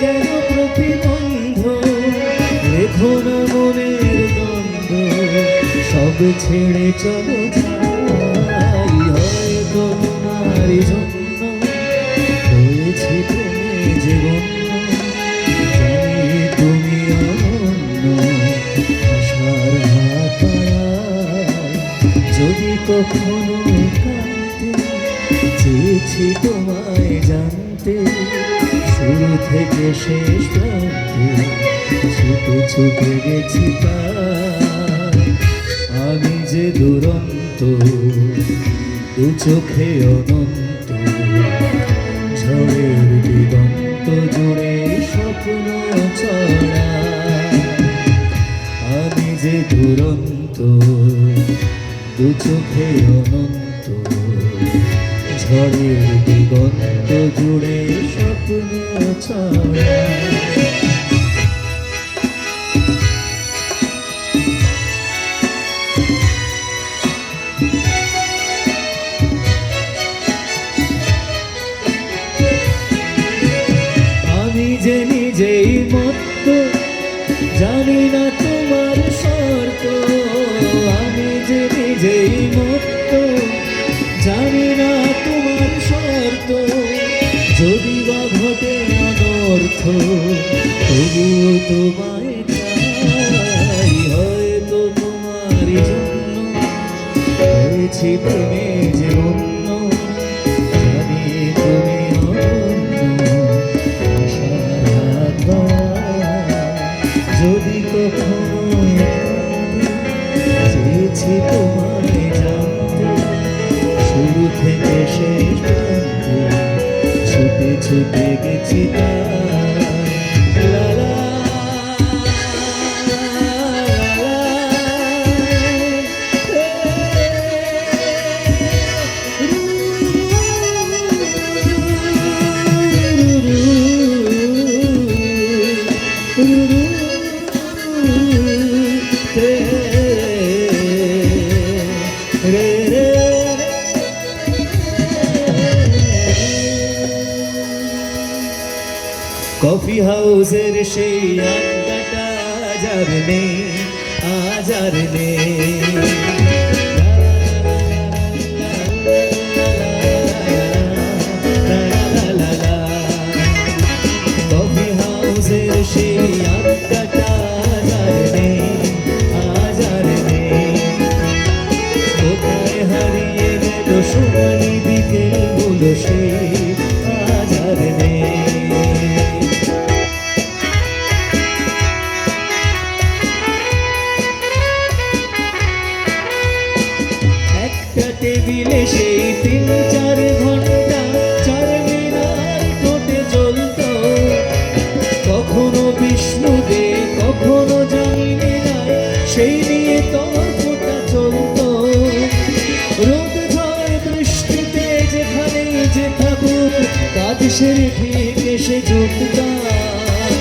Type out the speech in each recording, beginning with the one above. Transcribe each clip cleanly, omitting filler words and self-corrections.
কেন প্রতিবন্ধ, রেখো না মনের দ্বন্দ্ব, সব ছেড়ে চলো যাই। হয়তো তোমারই জন্য হয়েছে প্রেমে জীবন, জানি তুমি অনন্য আশার হাত বাড়ায়। যদি কখনো কাঁদতে চেয়েছি তোমায় জানতে, শুরু থেকে শেষ প্রান্তে ছুটে ছুটে গেছি তাই। আমি যে দুরন্ত, দু চোখে অনন্ত, ঝড়ের দিগন্ত জুড়ে স্বপ্ন ছড়া। আমি যে দুরন্ত, দু চোখে অনন্ত, ঝড়ের দিগন্ত জুড়ে স্বপ্ন ছড়া। আমি যে নিজেই মত্ত, জানি না তোমার শর্ত। আমি যে নিজেই মত্ত, জানি না তোমার শর্ত। যদি বা ঘটে অনর্থ, তবুও তোমায় চাই। হয়তো তোমারই জন্য হয়েছি প্রেমে যে অন্য, জানি তুমি অনন্য আশার হাত বাড়ায়। যদি কখনো চেয়েছি তোমায় জানতে, শুরু থেকে শেষ প্রান্তে ছুটে ছুটে গেছি তাই। লা লা কফি হাউসের সেই আড্ডাটা আজার নেই, আজার নেই। কফি হাউসের সেই আড্ডাটা আজার নেই, আজার নেই। কোথায় হারিয়ে গেল সোনালি বিকেলগুলো সেই আজার নেই। টেবিলে সেই 3-4 ঘন্টা চারমিনার কোটে চলত। কখনো বিষ্ণুদে, কখনো জামিনী রায়, সেই নিয়ে তর্কটা চলত। রোদ ঝড় বৃষ্টিতে যেখানে যে থাকুক, কাজ সেরে ঠিক এসে জুটতাম।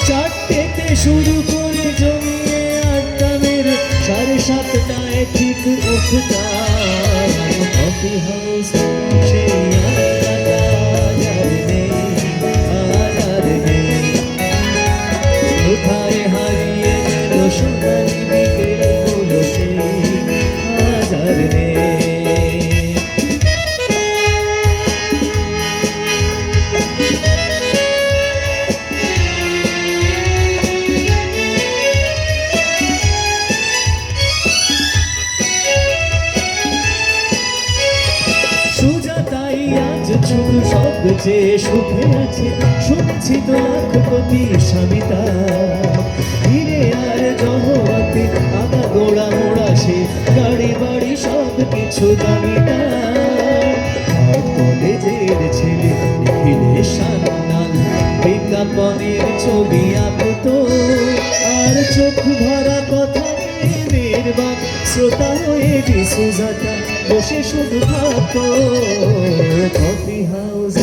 4টেতে শুরু করে জমিয়ে আড্ডা মেরে 7:30টায় ঠিক উঠতাম। কফি হাউস সেই আড্ডাটা আজার নেই, আজার নেই। কোথায় হারিয়ে গেল সোনালি বিকেলগুলো সেই আজার নেই। সুজাতাই আজ শুধু সবচেয়ে সুখে আছে, শুনছি তো লাখপতি স্বামী তার। হিরে আর জহরতে আগা গোড়া মোড়া সে, গাড়ি বাড়ি সব কিছু দামি তার। আর কলেজের ছেলে নিখিলে সান্নাল, বিজ্ঞাপনের ছবি আঁকতো। আর চোখ ভরা কথা নির্বাক শ্রোতা হয়ে যে সুজাতা বসে শুধু থাকো কফি হাউস।